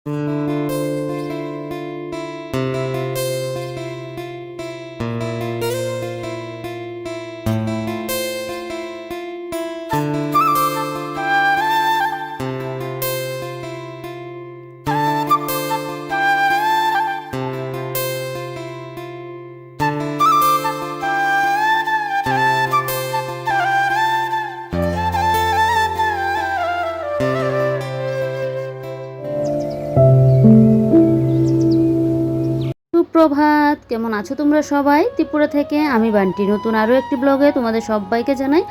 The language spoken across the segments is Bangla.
সুপ্রভাত, কেমন আছো তোমরা সবাই? ত্রিপুরা থেকে আমি বান্টি নতুন আরও একটি ব্লগে তোমাদের সবাইকে জানাই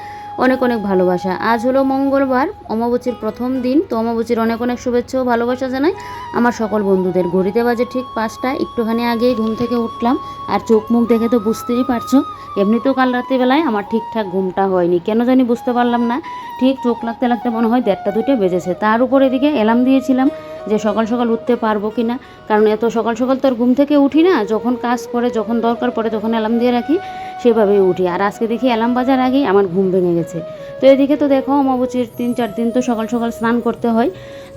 অনেক অনেক ভালোবাসা। আজ হলো মঙ্গলবার, অমাবস্যার প্রথম দিন। তো অমাবস্যার অনেক অনেক শুভেচ্ছা ও ভালোবাসা জানাই আমার সকল বন্ধুদের। ঘড়িতে বাজে ঠিক 5টা, একটুখানি আগেই ঘুম থেকে উঠলাম। আর চোখ মুখ দেখে তো বুঝতেই পারছো, এমনিতেও কাল রাত্রিবেলায় আমার ঠিকঠাক ঘুমটা হয়নি, কেন জানি বুঝতে পারলাম না। ঠিক চোখ লাগতে লাগতে মনে হয় 1:30 2টা বেজেছে। তার উপর এদিকে অ্যালার্ম দিয়েছিলাম যে সকাল সকাল উঠতে পারবো কি না, কারণ এত সকাল সকাল তো আর ঘুম থেকে উঠি না। যখন কাজ করে, যখন দরকার পড়ে, তখন অ্যালার্ম দিয়ে রাখি, সেভাবেই উঠি। আর আজকে দেখি অ্যালার্ম বাজার আগেই আমার ঘুম ভেঙে গেছে। তো এদিকে তো দেখো, অমাবস্যার 3-4 দিন তো সকাল সকাল স্নান করতে হয়।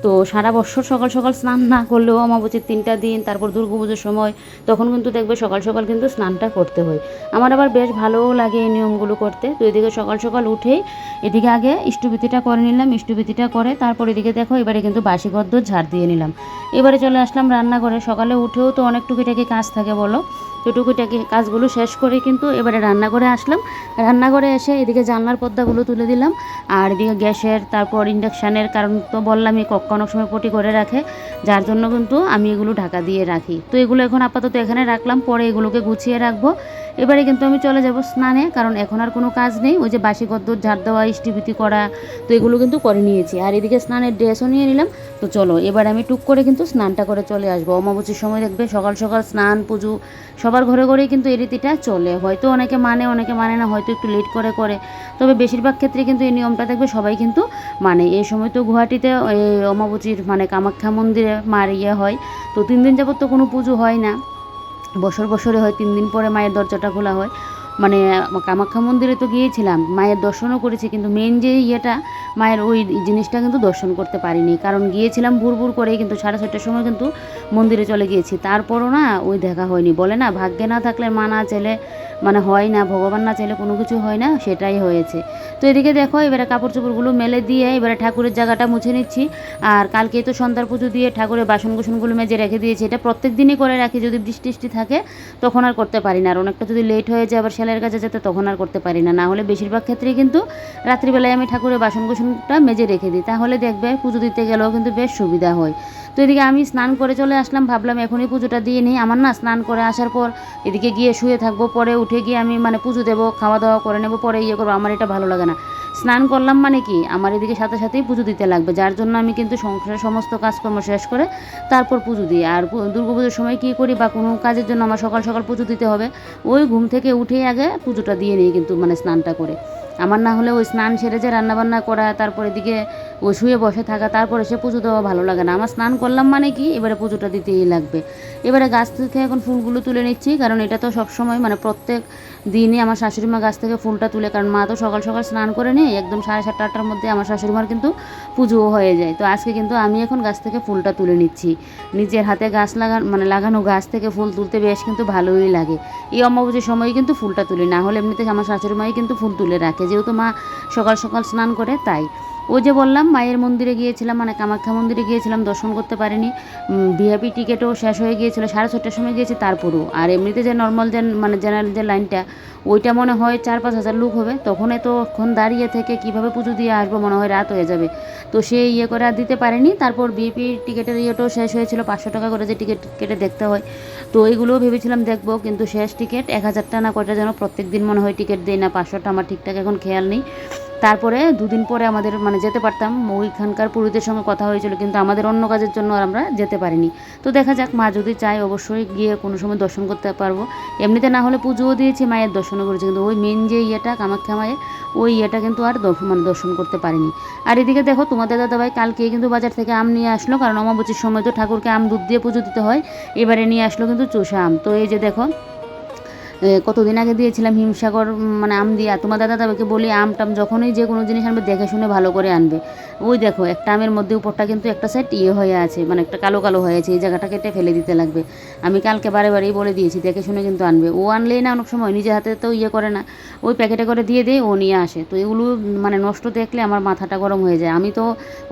তো সারা বছর সকাল সকাল স্নান না করলেও অমাবস্যার 3টা দিন, তারপর দুর্গাপুজোর সময়, তখন কিন্তু দেখবে সকাল সকাল কিন্তু স্নানটা করতে হয়। আমার আবার বেশ ভালোও লাগে এই নিয়মগুলো করতে। তো এদিকে সকাল সকাল উঠেই এদিকে আগে ইষ্টভীতিটা করে নিলাম। ইষ্টভীতিটা করে তারপর এদিকে দেখো এবারে কিন্তু বাসি ঘর ঝাড় দিয়ে নিলাম। এবারে চলে আসলাম রান্নাঘরে। সকালে উঠেও তো অনেক টুকিটাকি কাজ থাকে বলো, তো টুকিটাকি কাজগুলো শেষ করে কিন্তু এবারে রান্নাঘরে আসলাম। রান্নাঘরে এসে এদিকে জানলার পর্দাগুলো তুলে দিলাম, আর এদিকে গ্যাসের, তারপর ইন্ডাকশানের, কারণ তো বললামই অনেক সময় পটি করে রাখে, যার জন্য কিন্তু আমি এগুলো ঢাকা দিয়ে রাখি। তো এগুলো এখন আপাতত এখানে রাখলাম, পরে এগুলোকে গুছিয়ে রাখবো। এবারে কিন্তু আমি চলে যাব স্নানে, কারণ এখন আর কোনো কাজ নেই। ওই যে বাসি গদ্দর ঝাড় দেওয়া, ইষ্টভীতি করা, তো এগুলো কিন্তু করে নিয়েছি। আর এদিকে স্নানের ড্রেসও নিয়ে নিলাম। তো চলো এবার আমি টুক করে কিন্তু স্নানটা করে চলে আসবো। অমাবস্যার সময় দেখবে সকাল সকাল স্নান পুজো সবার ঘরে ঘরেই কিন্তু এই রীতিটা চলে। হয়তো অনেকে মানে, অনেকে মানে না, হয়তো একটু লেট করে করে, তবে বেশিরভাগ ক্ষেত্রে কিন্তু এই নিয়মটা দেখবে সবাই কিন্তু মানে। এই সময় তো গুয়াহাটিতে অমাবস্যার মানে কামাখ্যা মন্দিরে মার ইয়ে হয়। তো 3 দিন যাবত তো কোনো পুজো হয় না, বছরে হয় 3 দিন পরে মায়ের দরজাটা খোলা হয়। মানে কামাখ্যা মন্দিরে তো গিয়েছিলাম, মায়ের দর্শনও করেছি, কিন্তু মেন যে ইয়েটা মায়ের ওই জিনিসটা কিন্তু দর্শন করতে পারিনি, কারণ গিয়েছিলাম ভুর ভুর করেই, কিন্তু 6:30টার সময় কিন্তু মন্দিরে চলে গিয়েছি। তারপরও না ওই দেখা হয়নি। বলে না, ভাগ্যে না থাকলে মা না চাইলে মানে হয় না, ভগবান না চাইলে কোনো কিছু হয় না, সেটাই হয়েছে। তো এদিকে দেখো এবারে কাপড় চোপড়গুলো মেলে দিয়ে এবারে ঠাকুরের জায়গাটা মুছে নিচ্ছি। আর কালকে তো সন্ধ্যার পুজো দিয়ে ঠাকুরের বাসন কুসনগুলো মেজে রেখে দিয়েছি। এটা প্রত্যেক দিনই করে রাখি, যদি বৃষ্টি টিষ্টি থাকে তখন আর করতে পারি না। আর অনেকটা যদি লেট হয়ে যায় আবার সেলাইয়ের কাছে যেতে, তখন আর করতে পারি না। না হলে বেশিরভাগ ক্ষেত্রেই কিন্তু রাত্রিবেলায় আমি ঠাকুরের বাসন কুসনটা মেজে রেখে দিই, তাহলে দেখবে পুজো দিতে গেলেও কিন্তু বেশ সুবিধা হয়। তো এদিকে আমি স্নান করে চলে আসলাম, ভাবলাম এখনই পুজোটা দিয়ে নিই। আমার না স্নান করে আসার পর এদিকে গিয়ে শুয়ে থাকবো, পরে উঠে গিয়ে আমি মানে পুজো দেবো, খাওয়া দাওয়া করে নেবো, পরে ইয়ে করবো। আমার এটা ভালো লাগে না। স্নান করলাম মানে কি, আমার এদিকে সাথে সাথেই পুজো দিতে লাগবে, যার জন্য আমি কিন্তু সংসারের সমস্ত কাজকর্ম শেষ করে তারপর পুজো দিই। আর দুর্গাপুজোর সময় কী করি, বা কোনো কাজের জন্য আমার সকাল সকাল পুজো দিতে হবে, ওই ঘুম থেকে উঠেই আগে পুজোটা দিয়ে নিই কিন্তু, মানে স্নানটা করে। আমার না হলে ওই স্নান সেরে যে রান্নাবান্না করা, তারপর এদিকে ওই শুয়ে বসে থাকা, তারপরে সে পুজো দেওয়া ভালো লাগে না আমার। স্নান করলাম মানে কি, এবারে পুজোটা দিতেই লাগবে। এবারে গাছ থেকে এখন ফুলগুলো তুলে নিচ্ছি, কারণ এটা তো সবসময় মানে প্রত্যেক দিনই আমার শাশুড়ি মা গাছ থেকে ফুলটা তুলে, কারণ মা তো সকাল সকাল স্নান করে নেই, একদম 7:30 8টার মধ্যে আমার শাশুড়ি মার কিন্তু পুজোও হয়ে যায়। তো আজকে কিন্তু আমি এখন গাছ থেকে ফুলটা তুলে নিচ্ছি। নিজের হাতে গাছ লাগানো গাছ থেকে ফুল তুলতে বেশ কিন্তু ভালোই লাগে। এই অমাবস্যার সময় কিন্তু ফুলটা তুলি, না হলে এমনিতে আমার শাশুড়ি মাই কিন্তু ফুল তুলে রাখে, যেহেতু মা সকাল সকাল স্নান করে তাই। ওই যে বললাম মায়ের মন্দিরে গিয়েছিলাম, মানে কামাখ্যা মন্দিরে গিয়েছিলাম, দর্শন করতে পারিনি। ভিআইপি টিকিটও শেষ হয়ে গিয়েছিলো, 6:30টার সময় গিয়েছি তারপরও। আর এমনিতে যে নর্মাল যে মানে জেনারেল যে লাইনটা, ওইটা মনে হয় 4-5 হাজার লোক হবে। তখন এতক্ষণ দাঁড়িয়ে থেকে কিভাবে পুজো দিয়ে আসবো, মনে হয় রাত হয়ে যাবে। তো সে ইয়ে করে আর দিতে পারেনি। তারপর ভিআইপি টিকিটের ইয়েটাও শেষ হয়েছিল, 500 টাকা করে যে টিকিট কেটে দেখতে হয়। তো এইগুলোও ভেবেছিলাম দেখবো, কিন্তু শেষ টিকিট 1000টা না কয়টা যেন প্রত্যেক দিন মনে হয় টিকিট দেয় না, 500টা আমার ঠিকঠাক এখন খেয়াল নেই। তারপরে 2 দিন পরে আমাদের মানে যেতে পারতাম, ওইখানকার পুরীদের সঙ্গে কথা হয়েছিল, কিন্তু আমাদের অন্য কাজের জন্য আর আমরা যেতে পারিনি। তো দেখা যাক, মা যদি চায় অবশ্যই গিয়ে কোনো সময় দর্শন করতে পারবো। এমনিতে না হলে পুজোও দিয়েছি, মায়ের দর্শনও করেছি, কিন্তু ওই মেন যে ইয়েটা কামাখ্যা মায়ের, ওই ইয়েটা কিন্তু আর মানে দর্শন করতে পারিনি। আর এদিকে দেখো তোমাদের দাদাভাই কালকে কিন্তু বাজার থেকে আম নিয়ে আসলো, কারণ অমাবস্যার সময় তো ঠাকুরকে আম দুধ দিয়ে পুজো দিতে হয়। এবারে নিয়ে আসলো কিন্তু চোষা আম। তো এই যে দেখো কতদিন আগে দিয়েছিলাম হিমসাগর মানে আম দিয়ে। তোমার দাদাকে বলি আম টাম যখনই যে কোনো জিনিস আনবে দেখে শুনে ভালো করে আনবে। ওই দেখো একটা আমের মধ্যে উপরটা কিন্তু একটা সাইড হয়ে আছে, মানে একটা কালো কালো হয়ে আছে, এই জায়গাটা কেটে ফেলে দিতে লাগবে। আমি কালকে বারেই বলে দিয়েছি দেখে শুনে কিন্তু আনবে। ও আনলেই না অনেক সময় নিজে হাতে তো করে না, ওই প্যাকেটে করে দিয়ে দেয়, ও নিয়ে আসে। তো এগুলো মানে নষ্ট দেখলে আমার মাথাটা গরম হয়ে যায়। আমি তো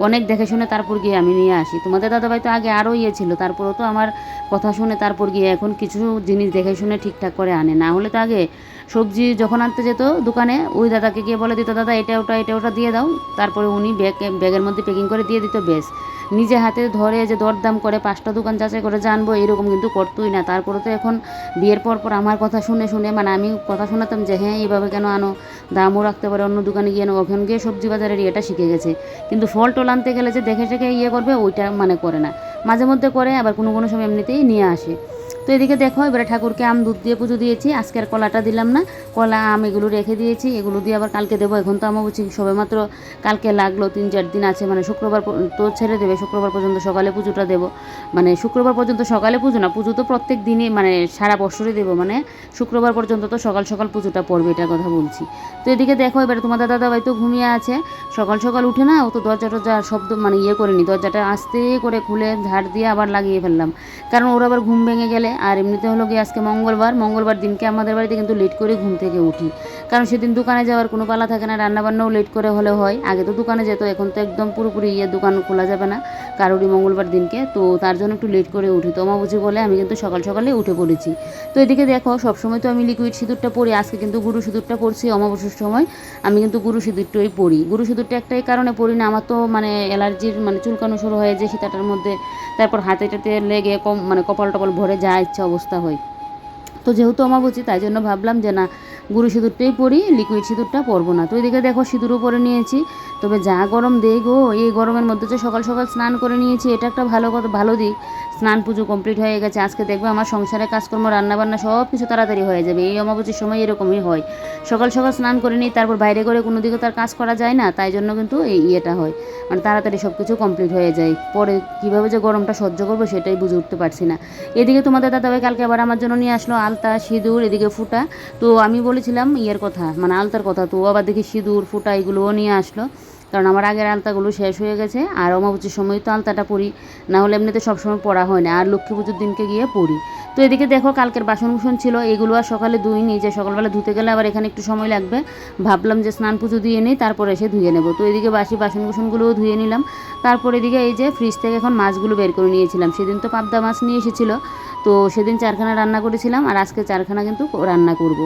অনেক দেখে শুনে তারপর গিয়ে আমি নিয়ে আসি। তোমাদের দাদাভাই তো আগে আরও ছিল, তারপরেও তো আমার কথা শুনে তারপর গিয়ে এখন কিছু জিনিস দেখে শুনে ঠিকঠাক করে আনে। না হলে তো আগে সবজি যখন আনতে যেত দোকানে, ওই দাদাকে গিয়ে বলে দিত দাদা এটা ওটা দিয়ে দাও, তারপরে উনি ব্যাগের মধ্যে প্যাকিং করে দিয়ে দিত। বেশ নিজে হাতে ধরে যে দরদাম করে 5টা দোকান যাচাই করে জানবো এরকম কিন্তু করতোই না। তারপরে তো এখন বিয়ের পর আমার কথা শুনে শুনে মানে আমি কথা শোনাতাম যে হ্যাঁ এইভাবে কেন আনো, দামও রাখতে পারে, অন্য দোকানে গিয়ে ওখানে গিয়ে সবজি বাজারের ইয়েটা শিখে গেছে। কিন্তু ফল টল আনতে গেলে যে দেখে করবে ওইটা মানে করে না। মাঝে মধ্যে করে, আবার কোনো সময় এমনিতেই নিয়ে আসে। তো এদিকে দেখো এবারে ঠাকুরকে আম দুধ দিয়ে পুজো দিয়েছি। আজকে আর কলাটা দিলাম না, কলা আম এগুলো রেখে দিয়েছি, এগুলো দিয়ে আবার কালকে দেবো। এখন তো অমাবস্যা সবে মাত্র কালকে লাগলো, 3-4 দিন আছে, মানে শুক্রবার তো ছেড়ে দেবে, শুক্রবার পর্যন্ত সকালে পুজোটা দেবো। মানে শুক্রবার পর্যন্ত সকালে পুজো না, পুজো তো প্রত্যেক দিনই মানে সারা বছরই দেবো, মানে শুক্রবার পর্যন্ত তো সকাল সকাল পুজোটা পড়বে, এটার কথা বলছি। তো এদিকে দেখো এবারে তোমাদের দাদাভাই তো ঘুমিয়ে আছে, সকাল সকাল উঠে না ও তো দরজা টরজা শব্দ মানে করেনি, দরজাটা আস্তে করে খুলে ঝাড় দিয়ে আবার লাগিয়ে ফেললাম, কারণ ওর আবার ঘুম ভেঙে গেলে। আর এমনিতে হলো গিয়ে আজকে মঙ্গলবার দিনকে আমাদের বাড়িতে কিন্তু লেট করে ঘুম থেকে উঠি, কারণ সেদিন দোকানে যাওয়ার কোনো পালা থাকে না, রান্নাবান্নাও লেট করে হলে হয়। আগে তো দোকানে যেত, এখন তো একদম পুরোপুরি দোকান খোলা যাবে না কারোরই মঙ্গলবার দিনকে, তো তার জন্য একটু লেট করে উঠি। তো বুঝি বলে আমি কিন্তু সকাল সকালে উঠে পড়েছি। তো এদিকে দেখো সবসময় তো আমি লিকুইড সিঁদুরটা পরি, আজকে কিন্তু গুরু সিঁদুরটা পরছি। অমাবস্যার সময় আমি কিন্তু গুরু সিঁদুরটাই পরি। গুরু সিঁদুরটা একটাই কারণে পরি না, আমার তো মানে অ্যালার্জির মানে চুলকানো শুরু হয়ে যায় সীতাটার মধ্যে, তারপর হাতে টাতে লেগে মানে কপাল টপাল ভরে যা ইচ্ছা অবস্থা হয়। তো যেহেতু অমাবস্যা তাই জন্য ভাবলাম যে না গুঁড়ো সিঁদুরটাই পরি, লিকুইড সিঁদুরটা পরবো না। তো এদিকে দেখো সিঁদুরও পরে নিয়েছি। তবে যা গরম দেই গো, এই গরমের মধ্যে যে সকাল সকাল স্নান করে নিয়েছি, এটা একটা ভালো দিক। স্নান পুজো কমপ্লিট হয়ে গেছে। আজকে দেখবে আমার সংসারে কাজকর্ম রান্নাবান্না সব কিছু তাড়াতাড়ি হয়ে যাবে। এই অমাবস্যার সময় এরকমই হয়, সকাল সকাল স্নান করে নিই, তারপর বাইরে করে কোনো দিকে তার কাজ করা যায় না, তাই জন্য কিন্তু এই হয়, মানে তাড়াতাড়ি সব কিছু কমপ্লিট হয়ে যায়। পরে কীভাবে যে গরমটা সহ্য করবো সেটাই বুঝে উঠতে পারছি না। এদিকে তোমাদের দাদাভাই কালকে আবার আমার জন্য নিয়ে আসলো আলতা, সিঁদুর, এদিকে ফুটা। তো আমি বলেছিলাম কথা মানে আলতার কথা, তো আবার দেখি সিঁদুর ফুটা এগুলোও নিয়ে আসলো, কারণ আমার আগের আলতাগুলো শেষ হয়ে গেছে। আর অমাবস্যার সময় তো আলতাটা পরি, না হলে এমনিতে সবসময় পরা হয় না, আর লক্ষ্মী পুজোর দিনকে গিয়ে পরি। তো এদিকে দেখো কালকের বাসন ছিল, এগুলো আর সকালে ধুইনি, যে সকালবেলা ধুতে গেলে আবার এখানে একটু সময় লাগবে, ভাবলাম যে স্নান পুজো দিয়ে নিই তারপরে এসে ধুয়ে নেব। তো এদিকে বাসি বাসনগুলোও ধুয়ে নিলাম। তারপর এদিকে এই যে ফ্রিজ থেকে এখন মাছগুলো বের করে নিয়েছিলাম, সেদিন তো পাবদা মাছ নিয়ে এসেছিলো, তো সেদিন 4খানা রান্না করেছিলাম, আর আজকে 4খানা কিন্তু রান্না করব।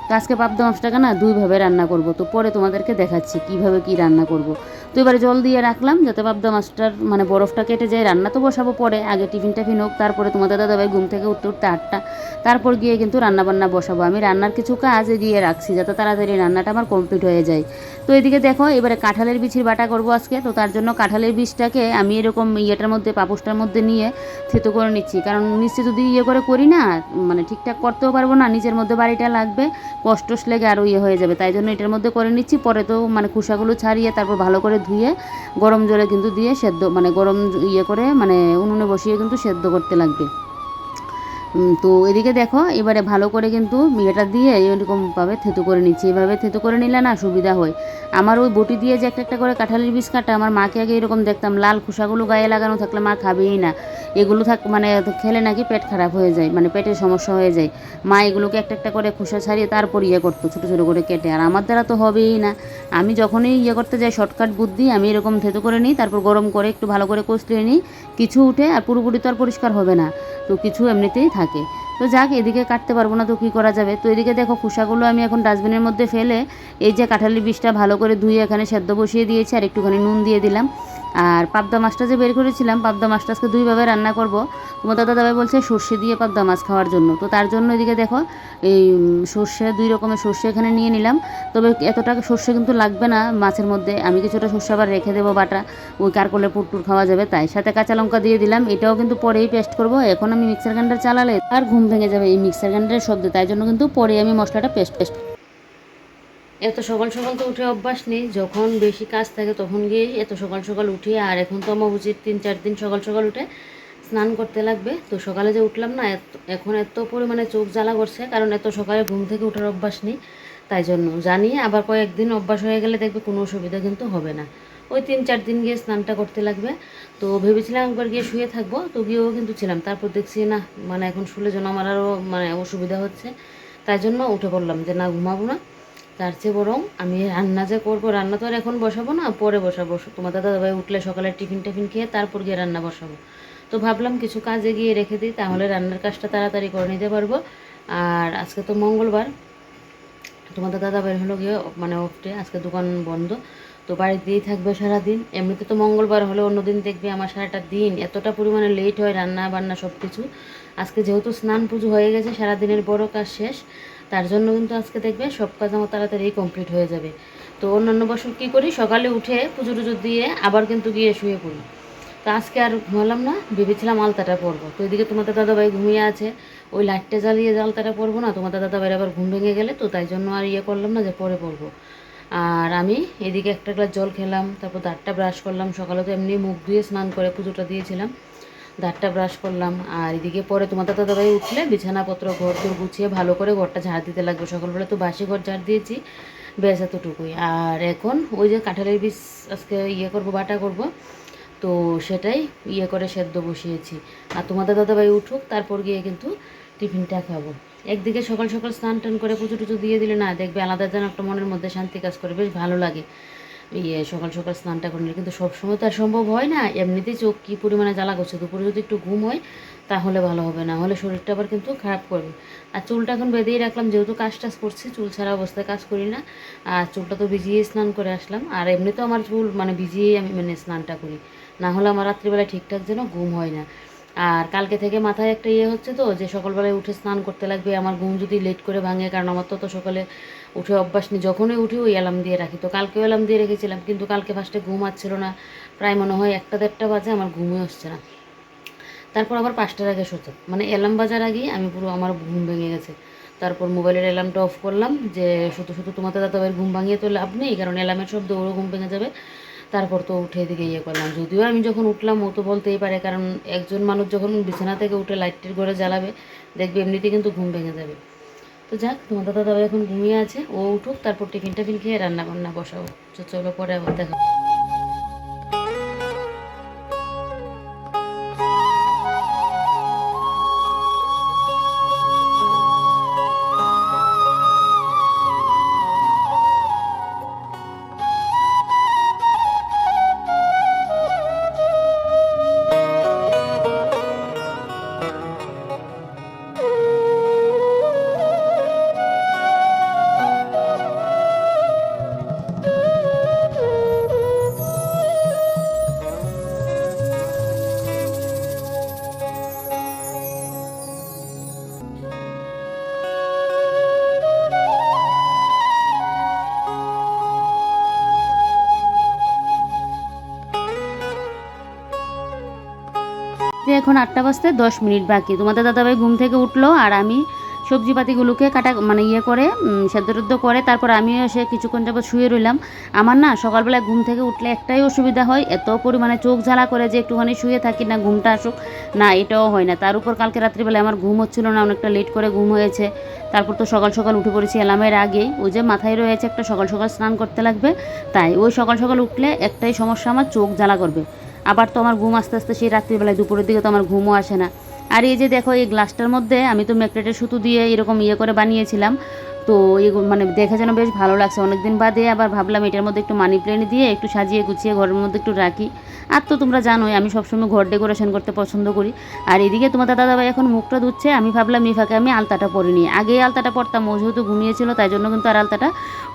তো আজকে পাবদা মাছটাকে না 2ভাবে রান্না করব, তো পরে তোমাদেরকে দেখাচ্ছি কিভাবে কি রান্না করব। তো এবারে জল দিয়ে রাখলাম যাতে পাবদা মাছটার মানে বরফটা কেটে যায়। রান্না তো বসাবো পরে, আগে টিফিন হোক, তারপরে তোমাদের দাদাভাই ঘুম থেকে উঠতে 8টা, তারপর গিয়ে কিন্তু রান্নাবান্না বসাবো। আমি রান্নার কিছু কাজ এগিয়ে রাখছি যাতে তাড়াতাড়ি রান্নাটা আমার কমপ্লিট হয়ে যায়। তো এদিকে দেখো এবারে কাঁঠালের বিচির বাটা করব আজকে। তো তার জন্য কাঁঠালের বীজটাকে আমি এরকম মধ্যে পাপোশটার মধ্যে নিয়ে থেতো করে নিচ্ছি, কারণ নিচে যদি করে করি না মানে ঠিকঠাক করতেও পারবো না, নিচের মধ্যে বাড়িটা লাগবে, কষ্ট লেগে আরও হয়ে যাবে, তাই জন্য এটার মধ্যে করে নিচ্ছি। পরে তো মানে খোসাগুলো ছাড়িয়ে তারপর ভালো করে ধুয়ে গরম জলে কিন্তু দিয়ে সেদ্ধ মানে গরম করে মানে উনুনে বসিয়ে কিন্তু সেদ্ধ করতে লাগবে। তো এদিকে দেখো এবারে ভালো করে কিন্তু এটা দিয়ে এরকমভাবে থেতো করে নিচ্ছি। এভাবে থেতো করে নিলে না সুবিধা হয়। আমার ওই বটি দিয়ে যে একটা করে কাঁঠালের বীজ কাটা, আমার মাকে আগে এরকম দেখতাম, লাল খোসাগুলো গায়ে লাগানো থাকলে মা খাবেই না, এগুলো মানে খেলে নাকি পেট খারাপ হয়ে যায়, মানে পেটের সমস্যা হয়ে যায়। মা এগুলোকে একটা করে খোসা ছাড়িয়ে তারপর করতো ছোটো ছোটো করে কেটে, আর আমার দ্বারা তো হবেই না। আমি যখনই করতে যাই শর্টকাট বুদ্ধি, আমি এরকম থেতো করে নিই, তারপর গরম করে একটু ভালো করে কষলিয়ে নিই, কিছু উঠে, আর পুরোপুরি তো আর পরিষ্কার হবে না, তো কিছু এমনিতেই থাকে। তো যাক, এদিকে কাটতে পারবো না তো কী করা যাবে। তো এদিকে দেখো খোসাগুলো আমি এখন ডাস্টবিনের মধ্যে ফেলে এই যে কাঁঠালি বীজটা ভালো করে ধুয়ে এখানে সেদ্ধ বসিয়ে দিয়েছি, আর একটুখানি নুন দিয়ে দিলাম। আর পাবদা মাছটা যে বের করেছিলাম, পাবদা মাছটা আজকে 2ভাবে রান্না করব। তোমার দাদাভাই বলছে সর্ষে দিয়ে পাবদা মাছ খাওয়ার জন্য, তো তার জন্য এদিকে দেখো এই সর্ষে 2 রকমের সর্ষে এখানে নিয়ে নিলাম। তবে এতটা সর্ষে কিন্তু লাগবে না মাছের মধ্যে, আমি কিছুটা সর্ষে আবার রেখে দেবো বাটা, ওই কার করলে পুরটুর খাওয়া যাবে, তাই সাথে কাঁচা লঙ্কা দিয়ে দিলাম। এটাও কিন্তু পরেই পেস্ট করব, এখন আমি মিক্সার গ্রাইন্ডার চালালে আর ঘুম ভেঙে যাবে এই মিক্সার গ্রাইন্ডারের শব্দ, তাই জন্য কিন্তু পরে আমি মশলাটা পেস্ট এত সকাল সকাল তো উঠে অভ্যাস নেই, যখন বেশি কাজ থাকে তখন গিয়ে এত সকাল সকাল উঠি। আর এখন তো অমাবস্যার 3-4 দিন সকাল সকাল উঠে স্নান করতে লাগবে। তো সকালে যে উঠলাম না, এখন এত পরিমাণে চোখ জ্বালা করছে, কারণ এত সকালে ঘুম থেকে ওঠার অভ্যাস নেই, তাই জন্য জানি আবার কয়েকদিন অভ্যাস হয়ে গেলে দেখবে কোনো অসুবিধা কিন্তু হবে না। ওই 3-4 দিন গিয়ে স্নানটা করতে লাগবে। তো ভেবেছিলাম একবার গিয়ে শুয়ে থাকবো, তো গিয়েও কিন্তু ছিলাম, তারপর দেখছি না মানে এখন শুলে যেন আমার আরও মানে অসুবিধা হচ্ছে, তাই জন্য উঠে পড়লাম যে না ঘুমাবো না, তার চেয়ে বরং আমি রান্না যে করবো, রান্না তো আর এখন বসাবো না, পরে বসাবো। তোমার দাদাভাই উঠলে সকালে টিফিন খেয়ে তারপর গিয়ে রান্না বসাবো। তো ভাবলাম কিছু কাজে গিয়ে রেখে দিই, তাহলে রান্নার কাজটা তাড়াতাড়ি করে নিতে পারবো। আর আজকে তো মঙ্গলবার, তোমাদের দাদা বের হলো গিয়ে মানে অফটে, আজকে দোকান বন্ধ, তো বাড়িতেই থাকবে সারাদিন। এমনিতে তো মঙ্গলবার হলে অন্য দিন দেখবে আমার সারাটা দিন এতটা পরিমাণে লেট হয় রান্না বান্না সব কিছু। আজকে যেহেতু স্নান পুজো হয়ে গেছে, সারাদিনের বড় কাজ শেষ, তার জন্য কিন্তু আজকে দেখবে সব কাজ আমার তাড়াতাড়ি কমপ্লিট হয়ে যাবে। তো অন্যান্য বছর কী করি, সকালে উঠে পুজো টুজো দিয়ে আবার কিন্তু গিয়ে শুয়ে পড়ি। তো আজকে আর ঘুমালাম না, ভেবেছিলাম আলতাটা পরবো। তো এদিকে তোমাদের দাদাভাই ঘুমিয়ে আছে, ওই লাইটটা জ্বালিয়ে যে আলতাটা পরবো না, তোমাদের দাদাভাইয়ের আবার ঘুম ভেঙে গেলে, তো তাই জন্য আর করলাম না যে পরে পরবো। আর আমি এদিকে একটা গ্লাস জল খেলাম, তারপর দাঁতটা ব্রাশ করলাম। সকালে তো এমনি মুখ ধুয়ে স্নান করে পুজোটা দিয়েছিলাম, দাঁতটা ব্রাশ করলাম। আর এদিকে পরে তোমাদের দাদাভাই উঠলে বিছানাপত্র ঘর তোর গুছিয়ে ভালো করে ঘরটা ঝাড় দিতে লাগবে। সকালবেলা তো বাসি ঘর ঝাড় দিয়েছি, ব্যাস এতটুকুই। আর এখন ওই যে কাঁঠালের বীজ আজকে করবো, বাটা করব, তো সেটাই করে সেদ্ধ বসিয়েছি। আর তোমাদের দাদাভাই উঠুক, তারপর গিয়ে কিন্তু টিফিনটা খাবো। একদিকে সকাল সকাল স্নান টান করে পুজো টুজো দিয়ে দিলে না দেখবে আলাদা যেন একটা মনের মধ্যে শান্তি কাজ করে, বেশ ভালো লাগে সকাল সকাল স্নানটা করলে। কিন্তু সবসময় তো আর সম্ভব হয় না, এমনিতেই চোখ কী পরিমাণে জ্বালা করছে, দুপুরে যদি একটু ঘুম হয় তাহলে ভালো হবে, না হলে শরীরটা আবার কিন্তু খারাপ করবে। আর চুলটা এখন বেঁধেই রাখলাম, যেহেতু কাজ টাজ করছি, চুল ছাড়া অবস্থায় কাজ করি না। আর চুলটা তো ভিজিয়ে স্নান করে আসলাম, আর এমনিতেও আমার চুল মানে ভিজিয়েই আমি মানে স্নানটা করি, না হলে আমার রাত্রিবেলায় ঠিকঠাক যেন ঘুম হয় না। আর কালকে থেকে মাথায় একটা হচ্ছে তো যে সকালবেলায় উঠে স্নান করতে লাগবে, আমার ঘুম যদি লেট করে ভাঙে, কারণ আমার তো সকালে উঠে অভ্যাস নেই, যখনই উঠি ওই অ্যালার্ম দিয়ে রাখি। তো কালকেও অ্যালার্ম দিয়ে রেখেছিলাম, কিন্তু কালকে ফার্স্টে ঘুম আসছিল না, প্রায় মনে হয় 1-1:30 বাজে, আমার ঘুমই আসছে না। তারপর আবার 5টার আগে সচেত মানে অ্যালার্ম বাজার আগেই আমি পুরো আমার ঘুম ভেঙে গেছে। তারপর মোবাইলের অ্যালার্মটা অফ করলাম, যে শুধু শুধু তোমাদের দাদাভাইয়ের ঘুম ভাঙিয়ে তো লাভ নেই, কারণ অ্যালার্মের শব্দ ওরও ঘুম ভেঙে যাবে। তারপর তো উঠে এদিকে করলাম, যদিও আমি যখন উঠলাম ও তো বলতেই পারে, কারণ একজন মানুষ যখন বিছানা থেকে উঠে লাইটের ঘরে জ্বালাবে দেখবে এমনিতে কিন্তু ঘুম ভেঙে যাবে। তো যাক, তোমাদের দাদাভাই এখন ঘুমিয়ে আছে, ও উঠুক, তারপর টিফিন খেয়ে রান্না বান্না বসাবো। তো চলো পরে আবার দেখা। এখন 8টা বাজতে 10 মিনিট বাকি। তোমাদের দাদাভাই ঘুম থেকে উঠলো, আর আমি সবজিপাতিগুলোকে কাটা মানে করে সেদ্ধ টেদ্ধ করে তারপর আমিও এসে কিছুক্ষণ যাবত শুয়ে রইলাম। আমার না সকালবেলায় ঘুম থেকে উঠলে একটাই অসুবিধা হয়, এত পরিমাণে চোখ জ্বালা করে যে একটুখানি শুয়ে থাকি না ঘুমটা আসুক, না এটাও হয় না। তার উপর কালকে রাত্রিবেলায় আমার ঘুম হচ্ছিল না, অনেকটা লেট করে ঘুম হয়েছে। তারপর তো সকাল সকাল উঠে পড়েছি অ্যালার্মের আগেই, ওই যে মাথায় রয়েছে একটা সকাল সকাল স্নান করতে লাগবে, তাই ওই সকাল সকাল উঠলে একটাই সমস্যা, আমার চোখ জ্বালা করবে। আবার তো আমার ঘুম আস্তে আস্তে সেই রাত্রিবেলায় দুপুরের দিকে তো আমার ঘুমও আসে না। আর এই যে দেখো, এই গ্লাসটার মধ্যে আমি তো ম্যাগনেটের সুতো দিয়ে এরকম করে বানিয়েছিলাম, তো মানে দেখে যেন বেশ ভালো লাগছে। অনেকদিন বাদে আবার ভাবলাম এটার মধ্যে একটু মানি প্ল্যান্ট দিয়ে একটু সাজিয়ে গুছিয়ে ঘরের মধ্যে একটু রাখি। আর তো তোমরা জানোই আমি সবসময় ঘর ডেকোরেশন করতে পছন্দ করি। আর এদিকে তোমার দাদাভাই এখন মুখটা ধুচ্ছে, আমি ভাবলাম মিফাকে আমি আলতাটা পরিনি, আগেই আলতাটা পরতাম, ও যেহেতু ঘুমিয়েছিল তাই জন্য কিন্তু আর আলতাটা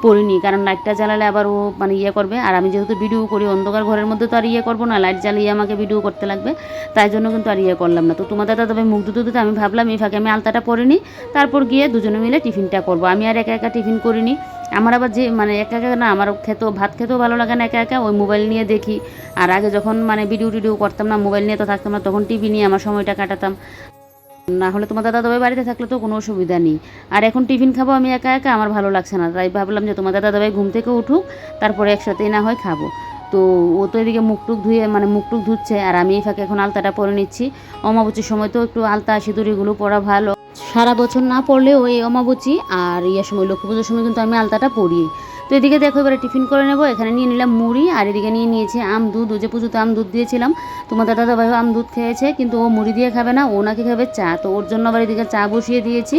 পরিনি, কারণ লাইটটা জ্বালালে আবার ও মানে করবে। আর আমি যেহেতু ভিডিও করি অন্ধকার ঘরের মধ্যে তো আর করবো না, লাইট জ্বালিয়ে আমাকে ভিডিও করতে লাগবে, তাই জন্য কিন্তু আর করলাম না। তো তোমার দাদাভাই মুখ ধুতে ধুতে আমি ভাবলাম মিফাকে আমি আলতাটা পরিনি, তারপর গিয়ে দুজনে মিলে টিফিনটা করবো। আমি আর একা একা টিফিন করিনি, আমার আবার যে মানে একা একা না, আমার ভাত খেতেও ভালো লাগে না একা একা, ওই মোবাইল নিয়ে দেখি। আর আগে যখন মানে ভিডিও টিডিও করতাম না, মোবাইল নিয়ে তো থাকতাম না, তখন টিভি নিয়ে আমার সময়টা কাটাতাম। না হলে তোমার দাদাভাই বাড়িতে থাকলে তো কোনো অসুবিধা নেই। আর এখন টিফিন খাবো আমি একা একা, আমার ভালো লাগছে না, তাই ভাবলাম যে তোমার দাদাভাই ঘুম থেকে উঠুক, তারপরে একসাথেই না হয় খাবো। তো ও তো এদিকে মুখটুক ধুয়ে মানে মুখটুক ধুচ্ছে, আর আমি এই ফাঁকে এখন আলতাটা পরে নিচ্ছি। অমাবস্যার সময় তো একটু আলতা সিঁদুরিগুলো পরা ভালো, সারা বছর না পড়লেও এই অমাবস্যা আর ইয়ের সময় লক্ষ্মী পুজোর সময় কিন্তু আমি আলতাটা পরি। তো এদিকে দেখো এবারে টিফিন করে নেবো। এখানে নিয়ে নিলাম মুড়ি, আর এদিকে নিয়ে নিয়েছি আম দুধ। ও যে পুজোতে আম দুধ দিয়েছিলাম, তোমাদের দাদাভাইও আম দুধ খেয়েছে, কিন্তু ও মুড়ি দিয়ে খাবে না, ও নাকি খাবে চা। তো ওর জন্য আবার এদিকে চা বসিয়ে দিয়েছি।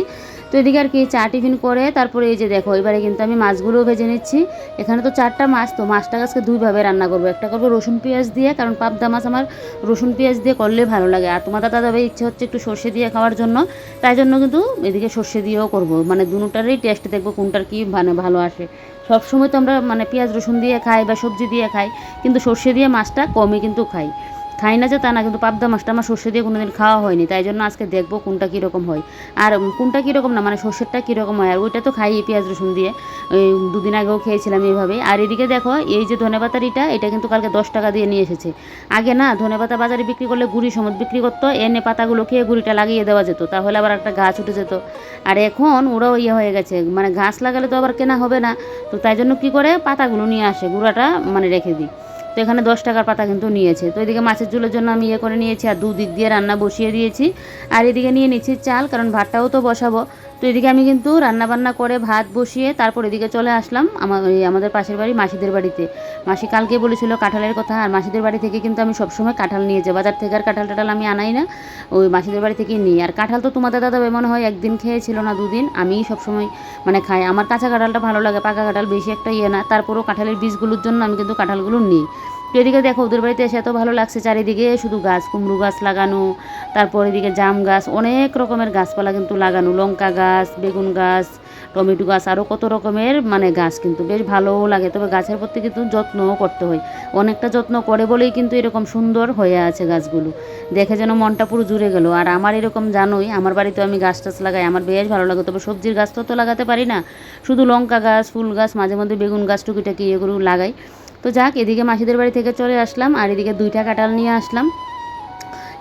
তো এদিকে আর কি চা টিফিন করে তারপরে এই যে দেখো এবারে কিন্তু আমি মাছগুলোও ভেজে নিচ্ছি। এখানে তো 4টা মাছ, তো মাছটা আজকে দুইভাবে রান্না করবো। একটা করবো রসুন পেঁয়াজ দিয়ে, কারণ পাবদা মাছ আমার রসুন পেঁয়াজ দিয়ে করলে ভালো লাগে, আর তোমাদের দাদাভাই ইচ্ছে হচ্ছে একটু সর্ষে দিয়ে খাওয়ার জন্য, তাই জন্য কিন্তু এদিকে সর্ষে দিয়েও করবো। মানে দুটারই টেস্ট দেখবো কোনটার কি মানে ভালো আসে। সবসময় তো আমরা মানে পেঁয়াজ রসুন দিয়ে খাই বা সবজি দিয়ে খাই, কিন্তু সর্ষে দিয়ে মাছটা কমই কিন্তু খাই না যে তা না, কিন্তু পাবদা মাছটা আমার সর্ষে দিয়ে কোনোদিন খাওয়া হয়নি, তাই জন্য আজকে দেখবো কোনটা কীরকম হয়। আর কোনটা কীরকম না মানে সর্ষেরটা কীরকম হয়, আর ওইটা তো খাই পেঁয়াজ রসুন দিয়ে, ওই 2 দিন আগেও খেয়েছিলাম এইভাবে। আর এদিকে দেখো এই যে ধনেপাতারিটা, এটা কিন্তু কালকে 10 টাকা দিয়ে নিয়ে এসেছে। আগে না ধনেপাতা বাজারে বিক্রি করলে গুঁড়ি সমত বিক্রি করতো, এনে পাতাগুলো খেয়ে গুঁড়িটা লাগিয়ে দেওয়া যেত, তাহলে আবার একটা গাছ উঠে যেত। আর এখন ওরাও হয়ে গেছে, মানে গাছ লাগালে তো আবার কেনা হবে না, তো তাই জন্য কী করে পাতাগুলো নিয়ে আসে, গুঁড়াটা মানে রেখে দিই। তো এখানে 10 টাকার পাতা কিন্তু নিয়েছে। তো এদিকে মাছের ঝোলের জন্য আমি করে নিয়েছি, আর দুদিক দিয়ে রান্না বসিয়ে দিয়েছি। আর এদিকে নিয়ে নিচ্ছি চাল, কারণ ভাতটাও তো বসাবো। তো এদিকে আমি কিন্তু রান্নাবান্না করে ভাত বসিয়ে তারপর এদিকে চলে আসলাম আমাদের পাশের বাড়ি মাসিদের বাড়িতে। মাসি কালকে বলেছিল কাঁঠালের কথা, আর মাসিদের বাড়ি থেকে কিন্তু আমি সবসময় কাঁঠাল নিয়ে যাই, বাজার থেকে আর কাঁঠাল টাঠাল আমি আনাই না, ওই মাসিদের বাড়ি থেকেই নিই। আর কাঁঠাল তো তোমাদের দাদা মনে হয় একদিন খেয়েছিল না 2 দিন, আমিই সবসময় মানে খাই। আমার কাঁচা কাঁঠালটা ভালো লাগে, পাকা কাঁঠাল বেশি একটা না, তারপরেও কাঁঠালের বীজগুলোর জন্য আমি কিন্তু কাঁঠালগুলো নিই। তো এদিকে দেখো ওদের বাড়িতে এসে এত ভালো লাগছে, চারিদিকে শুধু গাছ, কুমড়ো গাছ লাগানো, তারপর এদিকে জাম গাছ, অনেক রকমের গাছপালা কিন্তু লাগানো, লঙ্কা গাছ, বেগুন গাছ, টমেটো গাছ, আরও কত রকমের মানে গাছ, কিন্তু বেশ ভালোও লাগে। তবে গাছের প্রতি কিন্তু যত্নও করতে হয়, অনেকটা যত্ন করে বলেই কিন্তু এরকম সুন্দর হয়ে আছে গাছগুলো, দেখে যেন মনটা পুরো জুড়ে গেল। আর আমার এরকম জানোই, আমার বাড়িতে আমি গাছ টাছ লাগাই, আমার বেশ ভালো লাগে। তবে সবজির গাছ তো লাগাতে পারি না, শুধু লঙ্কা গাছ, ফুল গাছ, মাঝে মধ্যে বেগুন গাছ টুকিটাকি এগুলো লাগাই। তো যাক, এদিকে মাসিদের বাড়ি থেকে চলে আসলাম, আর এদিকে 2টা কাঁঠাল নিয়ে আসলাম।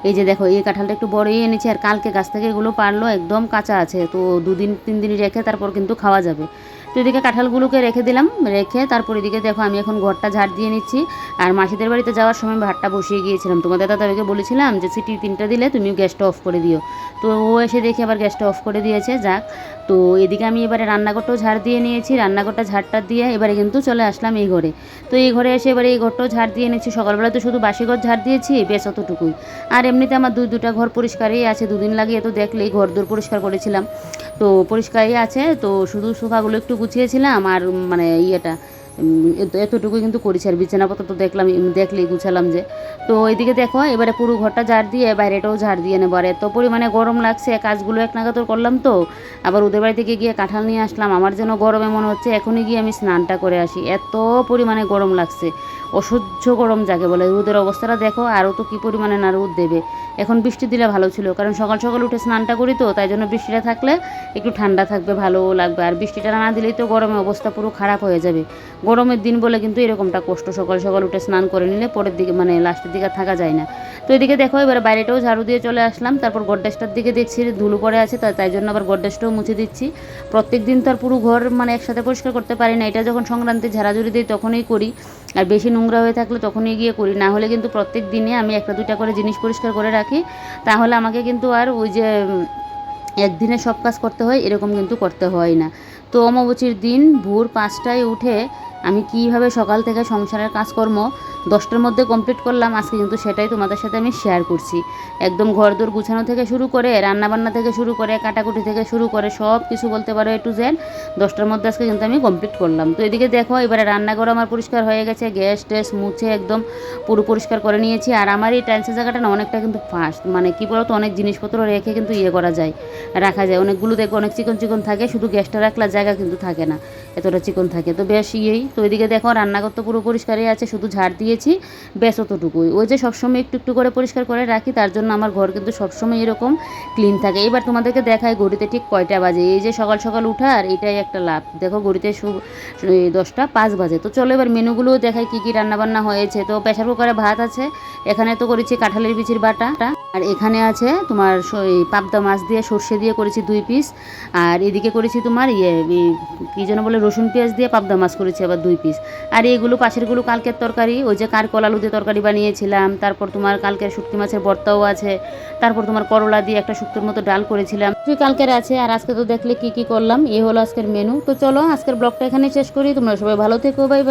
এই যে দেখো এই কাঁঠালটা একটু বড়ই এনেছি, আর কালকে গাছ থেকে এগুলো পারলো, একদম কাঁচা আছে, তো 2-3 দিন রেখে তারপর কিন্তু খাওয়া যাবে। তো এদিকে কাঁঠালগুলোকে রেখে দিলাম, রেখে তারপর এদিকে দেখো আমি এখন ঘরটা ঝাড় দিয়ে নিচ্ছি। আর মাসিদের বাড়িতে যাওয়ার সময় ভাতটা বসিয়ে গিয়েছিলাম, তোমাদের দাদাকে বলেছিলাম যে সিটি 3টা দিলে তুমি গ্যাসটা অফ করে দিও, তো ও এসে দেখে আবার গ্যাসটা অফ করে দিয়েছে। যাক, তো এদিকে আমি এবারে রান্নাঘরটাও ঝাড় দিয়ে নিয়েছি, রান্নাঘরটা ঝাড়টা দিয়ে এবারে কিন্তু চলে আসলাম এই ঘরে। তো এই ঘরে এসে এবারে এই ঘরটাও ঝাড় দিয়ে নিচ্ছি। সকালবেলা তো শুধু বাসি ঘর ঝাড় দিয়েছি, বেশ অতটুকুই। আর এমনিতে আমার 2টা ঘর পরিষ্কারই আছে, 2 দিন লাগিয়ে তো দেখলেই ঘর দূর পরিষ্কার করেছিলাম, তো পরিষ্কারই আছে। তো শুধু সোফাগুলো একটু গুছিয়েছিলাম, আর মানে এতটুকুই কিন্তু করেছি। আর বিছানাপত্র তো দেখলেই গুছালাম যে। তো এদিকে দেখো এবারে পুরো ঘরটা ঝাড় দিয়ে বাইরেটাও ঝাড় দিয়ে নেবো। আর এত পরিমাণে গরম লাগছে, কাজগুলো এক নাগাদর করলাম, তো আবার ওদের বাড়ি থেকে গিয়ে কাঁঠাল নিয়ে আসলাম। আমার যেন গরমে মনে হচ্ছে এখনই গিয়ে আমি স্নানটা করে আসি, এত পরিমাণে গরম লাগছে, অসহ্য গরম যাকে বলে। রোদের অবস্থাটা দেখো, আরও তো কী পরিমাণে না রোদ দেবে। এখন বৃষ্টি দিলে ভালো ছিল, কারণ সকাল সকাল উঠে স্নানটা করি, তো তাই জন্য বৃষ্টিটা থাকলে একটু ঠান্ডা থাকবে, ভালোও লাগবে। আর বৃষ্টিটা না দিলেই তো গরমে অবস্থা পুরো খারাপ হয়ে যাবে। গরমের দিন বলে কিন্তু এরকমটা কষ্ট, সকাল সকাল উঠে স্নান করে নিলে পরের দিকে মানে লাস্টের দিকে থাকা যায় না। তো এদিকে দেখো এবার বাইরেটাও ঝাড়ু দিয়ে চলে আসলাম, তারপর গডরেজটার দিকে দেখছি ধুলো পড়ে আছে, তাই জন্য আবার গডরেজটাও মুছে দিচ্ছি। প্রত্যেক দিন তো আর পুরো ঘর মানে একসাথে পরিষ্কার করতে পারি না, এটা যখন সংক্রান্তি ঝাড়াঝুড়ি দিই তখনই করি, আর বেশি নোংরা হয়ে থাকলে তখনই গিয়ে করি, না হলে কিন্তু প্রত্যেক দিনে আমি 1-2টা করে জিনিস পরিষ্কার করে রাখি, তাহলে আমাকে কিন্তু আর ওই যে একদিনে সব কাজ করতে হয় এরকম কিন্তু করতে হয় না। তো অমাবস্যার দিন ভোর 5টায় উঠে আমি কীভাবে সকাল থেকে সংসারের কাজকর্ম 10টার মধ্যে কমপ্লিট করলাম, আজকে কিন্তু সেটাই তোমাদের সাথে আমি শেয়ার করছি। একদম ঘরদোর গুছানো থেকে শুরু করে, রান্নাবান্না থেকে শুরু করে, কাটাকুটি থেকে শুরু করে সব কিছু বলতে পারো A to Z 10টার মধ্যে আজকে কিন্তু আমি কমপ্লিট করলাম। তো এদিকে দেখো এবারে রান্নাঘর আমার পরিষ্কার হয়ে গেছে, গ্যাস ট্যাস মুছে একদম পুরো পরিষ্কার করে নিয়েছি। আর আমার এই টাইলসের জায়গাটা না অনেকটা কিন্তু ফাস্ট, মানে কী বলো তো, অনেক জিনিসপত্র রেখে কিন্তু রাখা যায়, অনেকগুলো দেখো অনেক চিকন চিকন থাকে, শুধু গ্যাসটা রাখলে জায়গা কিন্তু থাকে না, এতটা চিকন থাকে, তো বেশ তো এদিকে দেখো রান্নাঘর তো পুরো পরিষ্কারই আছে, শুধু ঝাড় দিয়েছি, বেশ অতটুকুই। ওই যে সবসময় একটু একটু করে পরিষ্কার করে রাখি, তার জন্য আমার ঘর কিন্তু সবসময় এরকম ক্লিন থাকে। এবার তোমাদেরকে দেখায় ঘড়িতে ঠিক কয়টা বাজে। এই যে সকাল সকাল উঠার এটাই একটা লাভ, দেখো ঘড়িতে 10টা 5 বাজে। তো চলো এবার মেনুগুলোও দেখাই কী কী রান্নাবান্না হয়েছে। তো প্রেসার কুকারে ভাত আছে, এখানে তো করেছি কাঁঠালের বিচির বাটা। আর এখানে আছে তোমার এই পাবদা মাছ দিয়ে সর্ষে দিয়ে করেছি 2 পিস। আর এদিকে করেছি তোমার কী যেন বলে রসুন পেঁয়াজ দিয়ে পাবদা মাছ করেছি আবার 2 পিস। আর এইগুলো পাশেরগুলো কালকের তরকারি, ওই যে কারকল আলু দিয়ে তরকারি বানিয়েছিলাম। তারপর তোমার কালকের শুটকি মাছের ভর্তাও আছে। তারপর তোমার করলা দিয়ে একটা শুক্তোর মতো ডাল করেছিলাম, তুই কালকের আছে। আর আজকে তো দেখলে কি কি করলাম, হলো আজকের মেনু। তো চলো আজকের ব্লগটা এখানে শেষ করি। তোমরা সবাই ভালো থেকো, বাই বাই।